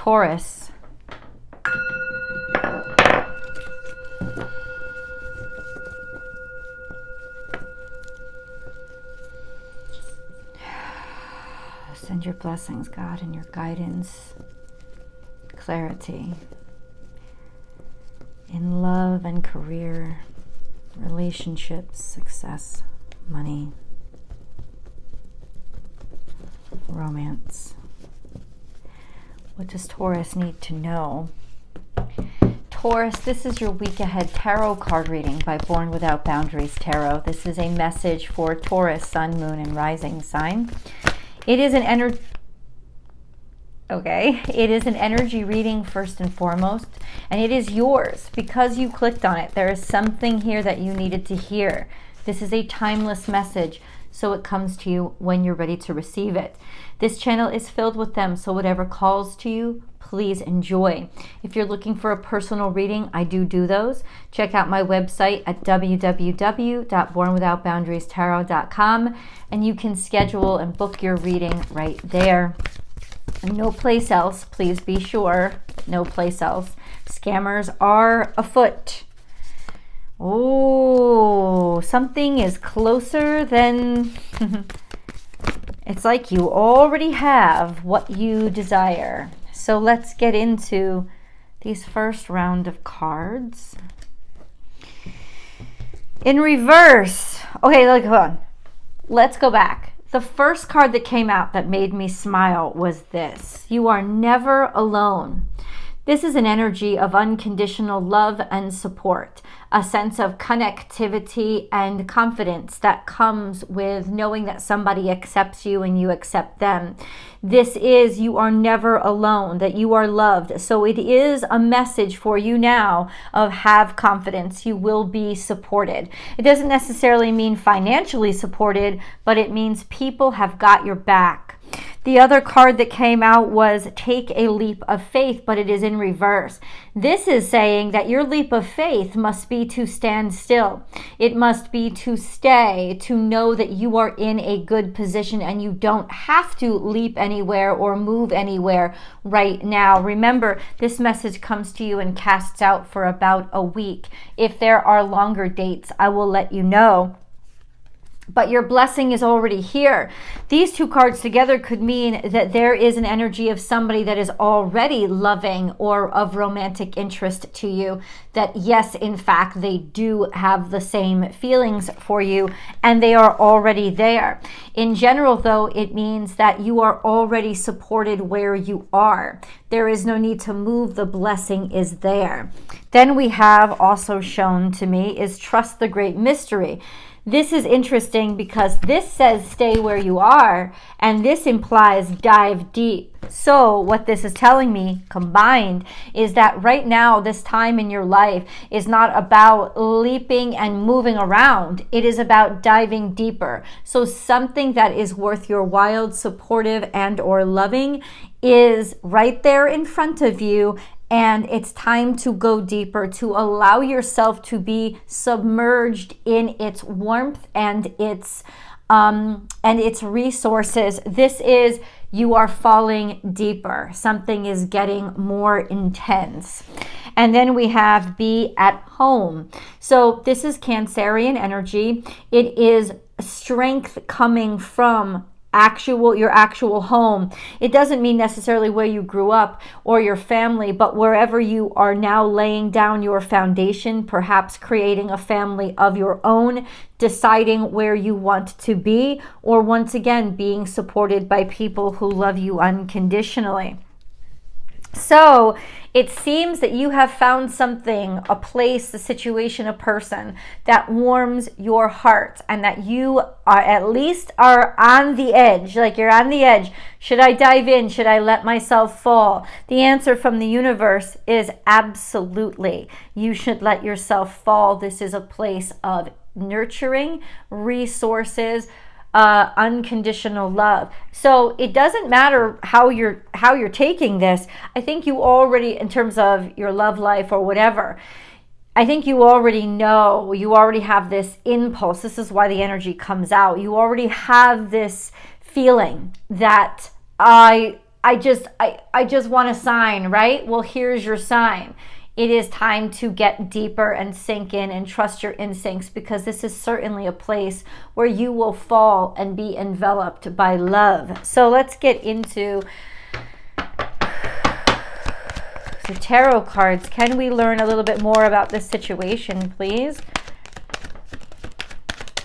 Taurus. Send your blessings, God, and your guidance, clarity in love and career, relationships, success, money, romance. What does Taurus need to know? Taurus, this is your week ahead tarot card reading by Born Without Boundaries Tarot. This is a message for Taurus, sun, moon, and rising sign. It is an energy reading first and foremost, and it is yours because you clicked on it. There is something here that you needed to hear. This is a timeless message, so it comes to you when you're ready to receive it. This channel is filled with them, so whatever calls to you, please enjoy. If you're looking for a personal reading, I do those. Check out my website at www.bornwithoutboundariestarot.com, and you can schedule and book your reading right there. No place else, please be sure. No place else. Scammers are afoot. Oh, something is closer than... It's like you already have what you desire. So let's get into these first round of cards. In reverse. Okay, hold on. Let's go back. The first card that came out that made me smile was this. You are never alone. This is an energy of unconditional love and support, a sense of connectivity and confidence that comes with knowing that somebody accepts you and you accept them. This is, you are never alone, that you are loved. So it is a message for you now of have confidence. You will be supported. It doesn't necessarily mean financially supported, but it means people have got your back. The other card that came out was take a leap of faith, but it is in reverse. This is saying that your leap of faith must be to stand still. It must be to stay, to know that you are in a good position and you don't have to leap anywhere or move anywhere right now. Remember, this message comes to you and casts out for about a week. If there are longer dates, I will let you know. But your blessing is already here. These two cards together could mean that there is an energy of somebody that is already loving or of romantic interest to you. That yes, in fact, they do have the same feelings for you and they are already there. In general, though, it means that you are already supported where you are. There is no need to move. The blessing is there. Then we have also shown to me is trust the great mystery. This is interesting because this says stay where you are, and this implies dive deep. So what this is telling me combined is that right now, this time in your life is not about leaping and moving around. It is about diving deeper. So something that is worth your while, supportive and or loving is right there in front of you. And it's time to go deeper, to allow yourself to be submerged in its warmth and its resources. This is, you are falling deeper. Something is getting more intense. And then we have be at home. So this is Cancerian energy. It is strength coming from your actual home. It doesn't mean necessarily where you grew up or your family, but wherever you are now laying down your foundation, perhaps creating a family of your own, deciding where you want to be, or once again, being supported by people who love you unconditionally. So it seems that you have found something, a place, a situation, a person that warms your heart and that you are at least are on the edge, like you're on the edge. Should I dive in? Should I let myself fall? The answer from the universe is absolutely. You should let yourself fall. This is a place of nurturing, resources, unconditional love. So it doesn't matter how you're taking this. I think you already, in terms of your love life or whatever, I think you already know, you already have this impulse. This is why the energy comes out. You already have this feeling that I I just want a sign, right? Well, here's your sign. It is time to get deeper and sink in and trust your instincts, because this is certainly a place where you will fall and be enveloped by love. So let's get into the tarot cards. Can we learn a little bit more about this situation, please?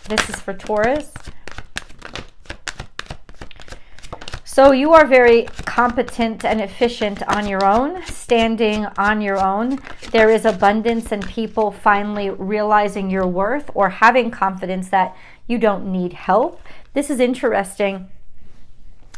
This is for Taurus. So you are very competent and efficient on your own, standing on your own. There is abundance and people finally realizing your worth or having confidence that you don't need help. This is interesting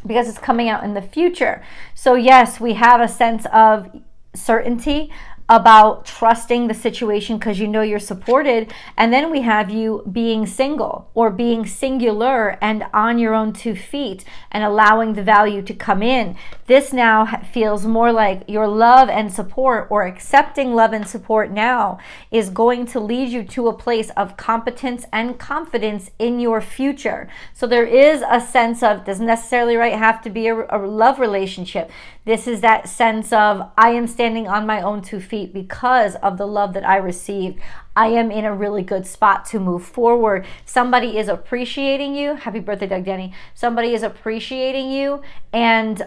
because it's coming out in the future. So yes, we have a sense of certainty about trusting the situation because you know you're supported. And then we have you being single or being singular and on your own 2 feet and allowing the value to come in. This now feels more like your love and support, or accepting love and support now, is going to lead you to a place of competence and confidence in your future. So there is a sense of, doesn't necessarily have to be a love relationship. This is that sense of, I am standing on my own 2 feet because of the love that I received. I am in a really good spot to move forward. Somebody is appreciating you. Happy birthday, Doug Denny. Somebody is appreciating you, and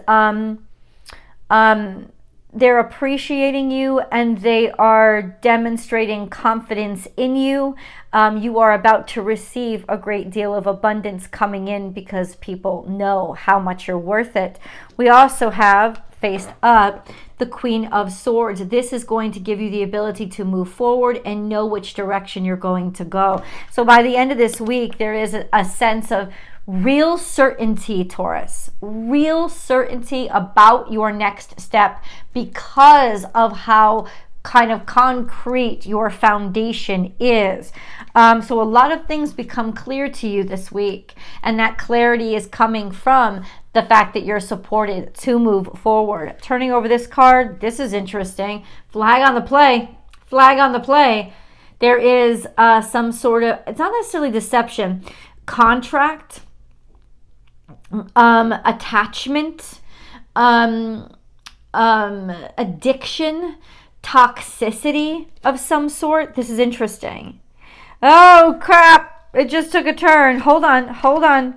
they're appreciating you, and they are demonstrating confidence in you. You are about to receive a great deal of abundance coming in because people know how much you're worth it. We also have, faced up, the Queen of Swords. This is going to give you the ability to move forward and know which direction you're going to go. So by the end of this week, there is a sense of real certainty, Taurus, real certainty about your next step because of how kind of concrete your foundation is. So a lot of things become clear to you this week, and that clarity is coming from the fact that you're supported to move forward. Turning over this card, this is interesting. Flag on the play. Flag on the play. There is some sort of, it's not necessarily deception, contract, attachment, addiction, toxicity of some sort. This is interesting. Oh crap, it just took a turn. Hold on.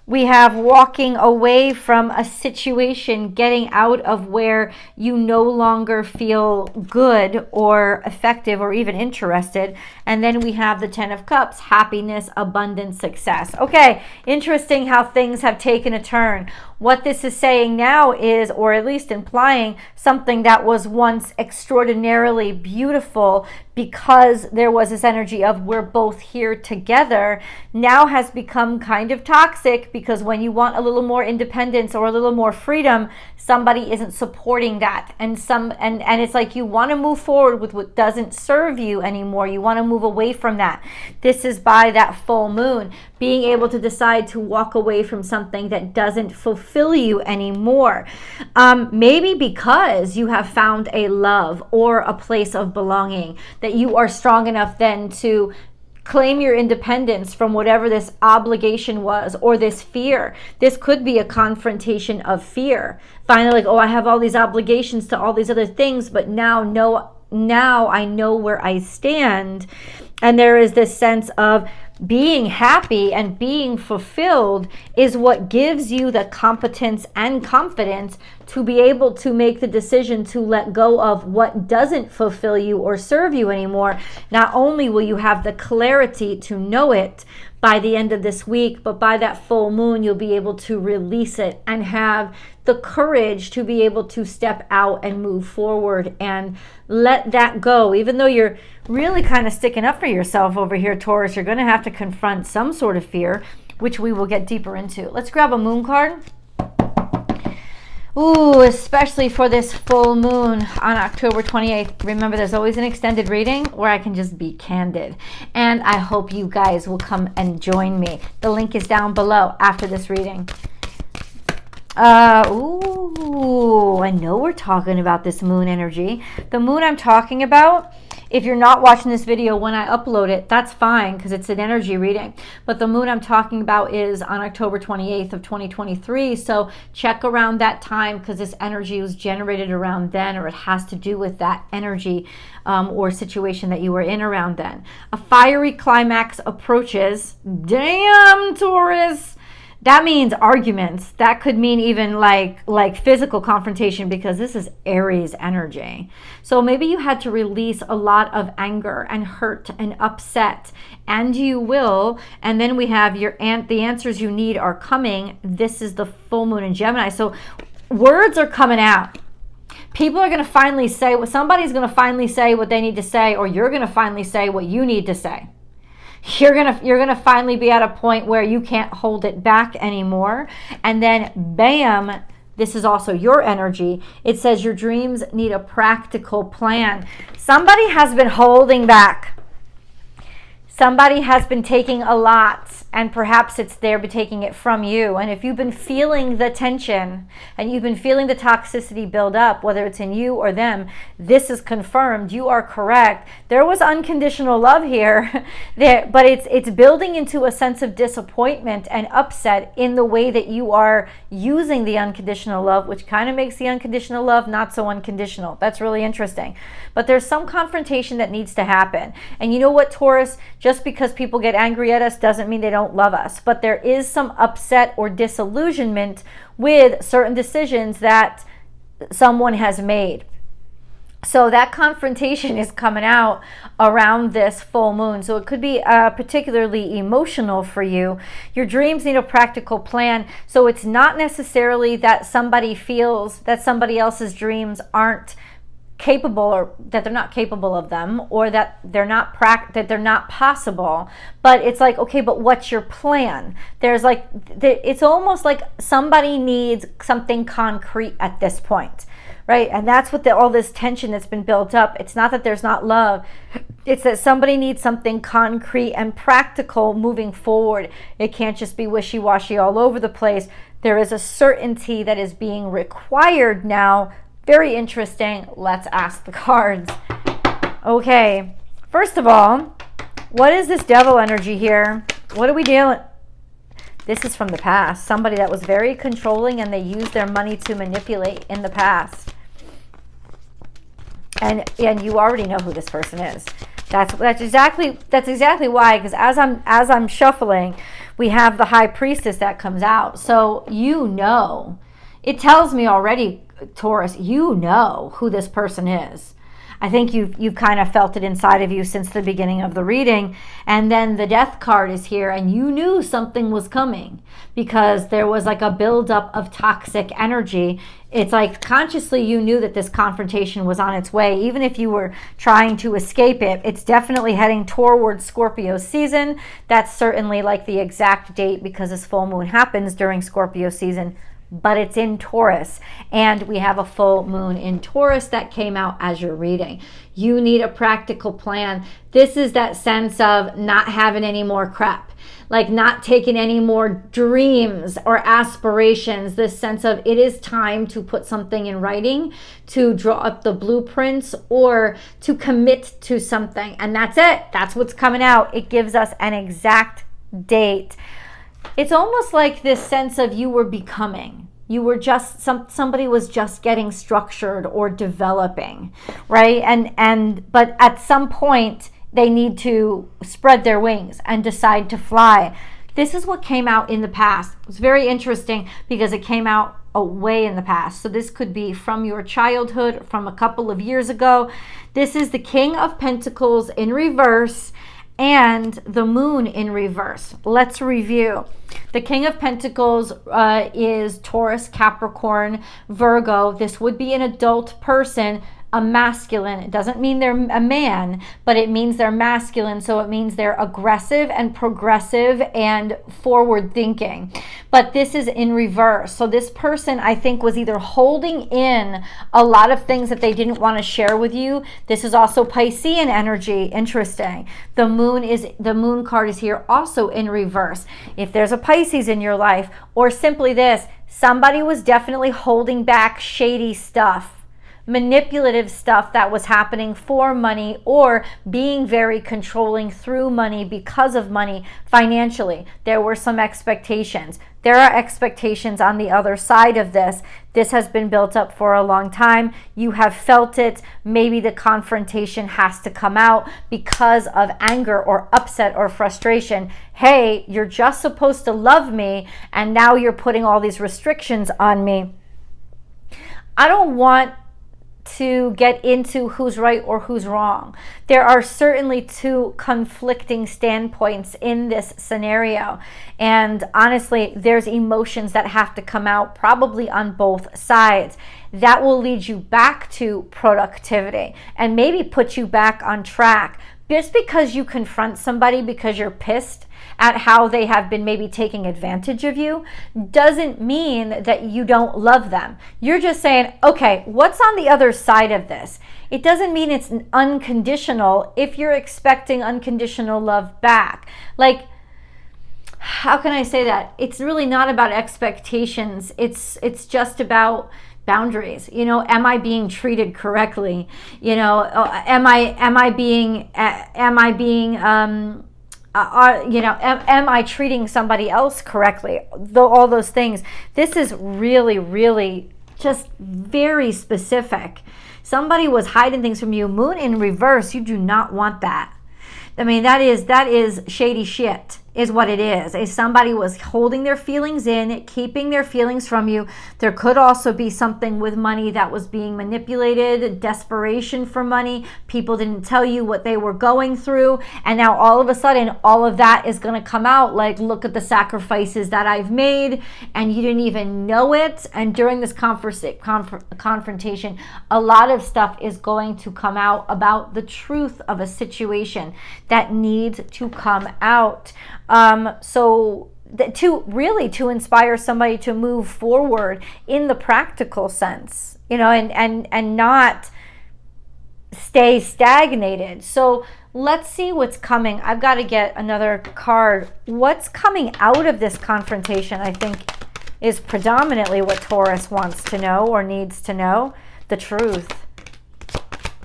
We have walking away from a situation, getting out of where you no longer feel good or effective or even interested. And then we have the 10 of Cups, happiness, abundance, success. Okay, interesting how things have taken a turn. What this is saying now is, or at least implying, something that was once extraordinarily beautiful because there was this energy of we're both here together, now has become kind of toxic, because when you want a little more independence or a little more freedom, somebody isn't supporting that. And it's like you want to move forward with what doesn't serve you anymore. You want to move away from that. This is by that full moon, being able to decide to walk away from something that doesn't fulfill you anymore. Maybe because you have found a love or a place of belonging, that you are strong enough then to claim your independence from whatever this obligation was or this fear. This could be a confrontation of fear. Finally, like, oh, I have all these obligations to all these other things, but now I know where I stand. And there is this sense of being happy and being fulfilled is what gives you the competence and confidence to be able to make the decision to let go of what doesn't fulfill you or serve you anymore. Not only will you have the clarity to know it by the end of this week, but by that full moon, you'll be able to release it and have the courage to be able to step out and move forward and let that go. Even though you're really kind of sticking up for yourself over here, Taurus, you're going to have to confront some sort of fear, which we will get deeper into. Let's grab a moon card. Ooh, especially for this full moon on October 28th. Remember, there's always an extended reading where I can just be candid. And I hope you guys will come and join me. The link is down below after this reading. Ooh, I know we're talking about this moon energy. The moon I'm talking about If you're not watching this video when I upload it, that's fine because it's an energy reading. But the moon I'm talking about is on October 28th of 2023. So check around that time because this energy was generated around then, or it has to do with that energy or situation that you were in around then. A fiery climax approaches. Damn, Taurus. That means arguments. That could mean even like physical confrontation because this is Aries energy. So maybe you had to release a lot of anger and hurt and upset, and you will. And then we have the answers you need are coming. This is the full moon in Gemini. So words are coming out. People are going to finally say what somebody's going to finally say what they need to say, or you're going to finally say what you need to say. You're gonna finally be at a point where you can't hold it back anymore. And then bam, this is also your energy. It says your dreams need a practical plan. Somebody has been holding back. Somebody has been taking a lot, and perhaps it's they're taking it from you. And if you've been feeling the tension and you've been feeling the toxicity build up, whether it's in you or them, this is confirmed. You are correct. There was unconditional love here, but it's building into a sense of disappointment and upset in the way that you are using the unconditional love, which kind of makes the unconditional love not so unconditional. That's really interesting. But there's some confrontation that needs to happen. And you know what, Taurus? Just because people get angry at us doesn't mean they don't love us. But there is some upset or disillusionment with certain decisions that someone has made. So that confrontation is coming out around this full moon. So it could be particularly emotional for you. Your dreams need a practical plan. So it's not necessarily that somebody feels that somebody else's dreams aren't capable, or that they're not capable of them, or that they're not that they're not possible. But it's like, okay, but what's your plan? There's like, it's almost like somebody needs something concrete at this point, right? And that's what all this tension that's been built up. It's not that there's not love. It's that somebody needs something concrete and practical moving forward. It can't just be wishy-washy all over the place. There is a certainty that is being required now. Very interesting. Let's ask the cards. Okay, first of all, what is this devil energy here? What are we dealing? This is from the past. Somebody that was very controlling and they used their money to manipulate in the past. And you already know who this person is. That's exactly why, because as I'm shuffling, we have the High Priestess that comes out. So you know, it tells me already, Taurus, you know who this person is. I think you've kind of felt it inside of you since the beginning of the reading. And then the Death card is here, and you knew something was coming because there was like a buildup of toxic energy. It's like consciously you knew that this confrontation was on its way. Even if you were trying to escape it, it's definitely heading toward Scorpio season. That's certainly like the exact date because this full moon happens during Scorpio season. But it's in Taurus, and we have a full moon in Taurus that came out as you're reading. You need a practical plan. This is that sense of not having any more crap, like not taking any more dreams or aspirations. This sense of it is time to put something in writing, to draw up the blueprints, or to commit to something. And that's it. That's what's coming out. It gives us an exact date. It's almost like this sense of you were becoming. You were just, somebody was just getting structured or developing, right? But at some point, they need to spread their wings and decide to fly. This is what came out in the past. It was very interesting because it came out way in the past. So this could be from your childhood, from a couple of years ago. This is the King of Pentacles in reverse and the moon in reverse. Let's review. The King of Pentacles is Taurus, Capricorn, Virgo. This would be an adult person, a masculine. It doesn't mean they're a man, but it means they're masculine. So it means they're aggressive and progressive and forward thinking. But this is in reverse. So this person, I think, was either holding in a lot of things that they didn't want to share with you. This is also Piscean energy. Interesting. The moon card is here also in reverse. If there's a Pisces in your life, or simply this, somebody was definitely holding back shady stuff manipulative stuff that was happening for money, or being very controlling through money because of money financially. There were some expectations. There are expectations on the other side of this. This has been built up for a long time. You have felt it. Maybe the confrontation has to come out because of anger or upset or frustration. Hey, you're just supposed to love me, and now you're putting all these restrictions on me. I don't want to get into who's right or who's wrong. There are certainly two conflicting standpoints in this scenario. And honestly, there's emotions that have to come out probably on both sides. That will lead you back to productivity and maybe put you back on track. Just because you confront somebody because you're pissed at how they have been maybe taking advantage of you doesn't mean that you don't love them. You're just saying, okay, what's on the other side of this? It doesn't mean it's unconditional if you're expecting unconditional love back. Like, how can I say that? It's really not about expectations. It's just about boundaries. You know, am I being treated correctly? You know, am I treating somebody else correctly? All those things. This is really, really just very specific. Somebody was hiding things from you. Moon in reverse. You do not want that. I mean, that is shady shit, is what it is. If somebody was holding their feelings in, keeping their feelings from you. There could also be something with money that was being manipulated, desperation for money. People didn't tell you what they were going through. And now all of a sudden, all of that is going to come out. Like, look at the sacrifices that I've made. And you didn't even know it. And during this confrontation, a lot of stuff is going to come out about the truth of a situation that needs to come out. To inspire somebody to move forward in the practical sense, you know, and not stay stagnated. So let's see what's coming. I've got to get another card. What's coming out of this confrontation, I think, is predominantly what Taurus wants to know or needs to know. The truth.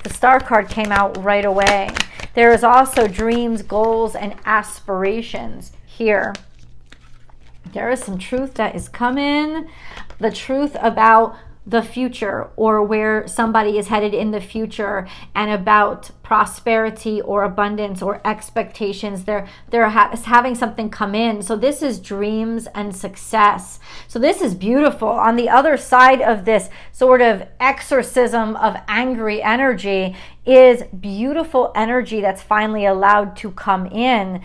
The Star card came out right away. There is also dreams, goals, and aspirations here. There is some truth that is coming. The truth about the future, or where somebody is headed in the future, and about prosperity or abundance or expectations. They're having something come in. So this is dreams and success. So this is beautiful. On the other side of this sort of exorcism of angry energy is beautiful energy that's finally allowed to come in.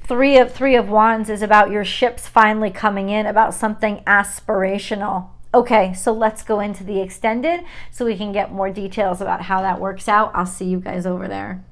Three of Wands is about your ships finally coming in, about something aspirational. Okay, so let's go into the extended so we can get more details about how that works out. I'll see you guys over there.